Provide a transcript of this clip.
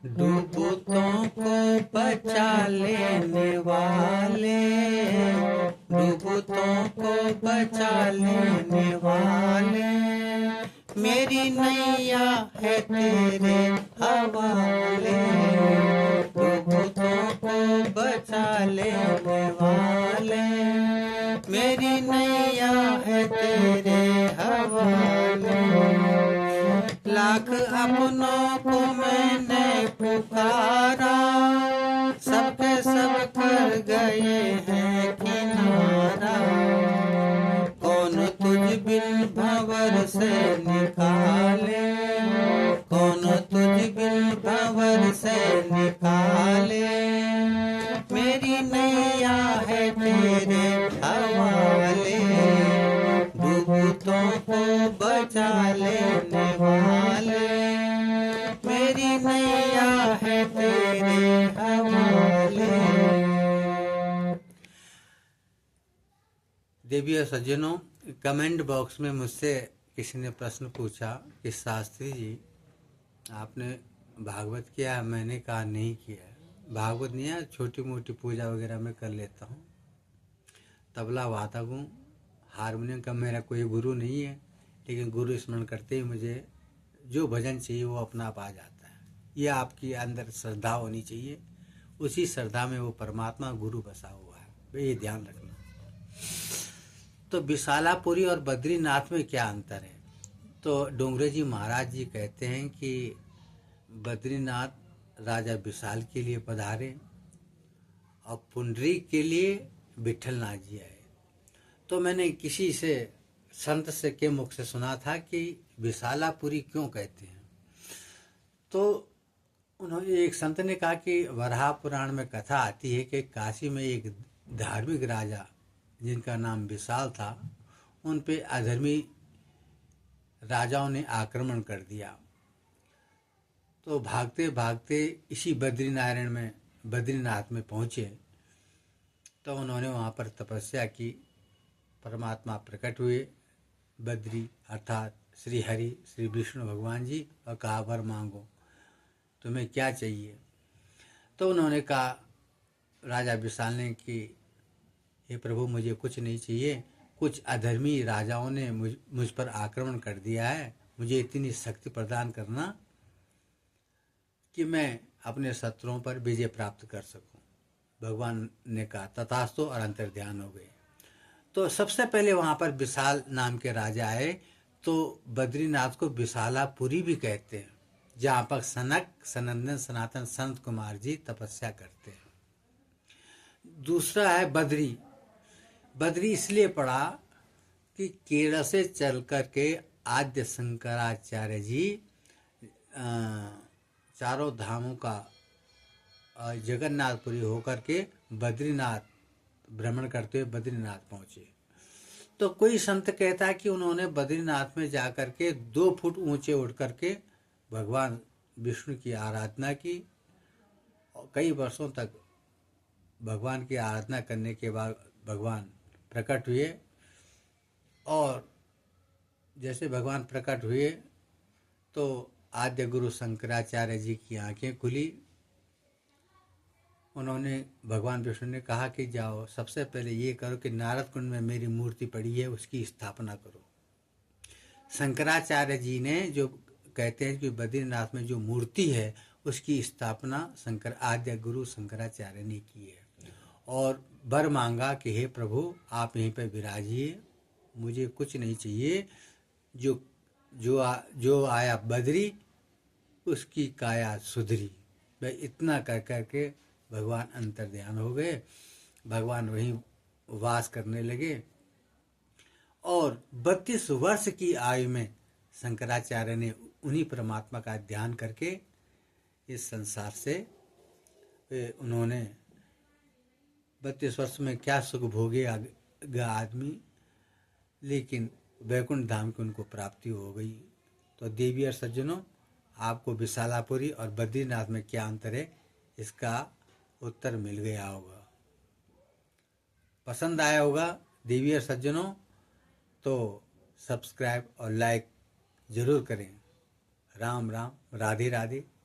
डूबतों को बचा लेने वाले, डूबतों को बचा लेने वाले, मेरी नैया है तेरे हवाले। डूबतों को बचा लेने वाले, मेरी नैया है तेरे हवाले। लाख अपनों को मैंने पुकारा, सबके सब कर गए हैं किनारा। कौन तुझ बिन भंवर से निकाले, कौन तुझ बिन भंवर से निकाले, मेरी नैया है तेरे हवाले। डूबतों को बचा लेने वाले, मेरी नैया है तेरे हवाले। देवी और सज्जनों, कमेंट बॉक्स में मुझसे किसी ने प्रश्न पूछा कि शास्त्री जी आपने भागवत किया है? मैंने कहा नहीं किया है। भागवत नहीं है, छोटी मोटी पूजा वगैरह मैं कर लेता हूँ, तबला वादक हूँ, हारमोनियम का मेरा कोई गुरु नहीं है, लेकिन गुरु स्मरण करते ही मुझे जो भजन चाहिए वो अपना आप आ जाता है। ये आपकी अंदर श्रद्धा होनी चाहिए, उसी श्रद्धा में वो परमात्मा गुरु बसा हुआ है, ये ध्यान रखना। तो विशालापुरी और बद्रीनाथ में क्या अंतर है? तो डोंगरे जी महाराज जी कहते हैं कि बद्रीनाथ राजा विशाल के लिए पधारे और पुंडरीक के लिए विठलनाथ जी आए। तो मैंने किसी से संत से के मुख से सुना था कि विशालापुरी क्यों कहते हैं। तो उन्होंने, एक संत ने कहा कि वराह पुराण में कथा आती है कि काशी में एक धार्मिक राजा जिनका नाम विशाल था, उन पे अधर्मी राजाओं ने आक्रमण कर दिया। तो भागते भागते इसी बद्रीनाथ में पहुँचे। तो उन्होंने वहाँ पर तपस्या की, परमात्मा प्रकट हुए, बद्री अर्थात श्री हरि श्री विष्णु भगवान जी, और कहा वर मांगो, तुम्हें क्या चाहिए? तो उन्होंने कहा, राजा विशाल ने, कि हे प्रभु मुझे कुछ नहीं चाहिए, कुछ अधर्मी राजाओं ने मुझ पर आक्रमण कर दिया है, मुझे इतनी शक्ति प्रदान करना कि मैं अपने शत्रुओं पर विजय प्राप्त कर सकूं। भगवान ने कहा तथास्तु, और अंतर ध्यान हो गए। तो सबसे पहले वहाँ पर विशाल नाम के राजा आए। तो बद्रीनाथ को विशालापुरी भी कहते हैं, जहाँ पर सनक सनंदन सनातन संत कुमार जी तपस्या करते हैं। दूसरा है बद्री। बद्री इसलिए पड़ा कि केरल से चल कर के आद्य शंकराचार्य जी चारों धामों का जगन्नाथपुरी होकर के बद्रीनाथ भ्रमण करते हुए बद्रीनाथ पहुँचे। तो कोई संत कहता है कि उन्होंने बद्रीनाथ में जाकर के 2 फुट ऊंचे उठ करके भगवान विष्णु की आराधना की, और कई वर्षों तक भगवान की आराधना करने के बाद भगवान प्रकट हुए। और जैसे भगवान प्रकट हुए तो आद्य गुरु शंकराचार्य जी की आंखें खुली। उन्होंने, भगवान विष्णु ने कहा कि जाओ सबसे पहले ये करो कि नारद कुंड में मेरी मूर्ति पड़ी है उसकी स्थापना करो। शंकराचार्य जी ने जो कहते हैं कि बद्रीनाथ में जो मूर्ति है उसकी स्थापना आद्य गुरु शंकराचार्य ने की है, और वर मांगा कि हे प्रभु आप यहीं पर विराजिए, मुझे कुछ नहीं चाहिए, जो आया बद्री उसकी काया सुधरी। भाई इतना कह करके भगवान अंतर ध्यान हो गए, भगवान वहीं वास करने लगे। और 32 वर्ष की आयु में शंकराचार्य ने उन्हीं परमात्मा का ध्यान करके इस संसार से उन्होंने 32 वर्ष में क्या सुख भोगेगा आदमी, लेकिन वैकुंठ धाम की उनको प्राप्ति हो गई। तो देवी और सज्जनों, आपको विशालापुरी और बद्रीनाथ में क्या अंतर है इसका उत्तर मिल गया होगा, पसंद आया होगा। देवी और सज्जनों, तो सब्सक्राइब और लाइक ज़रूर करें। राम राम, राधे राधे।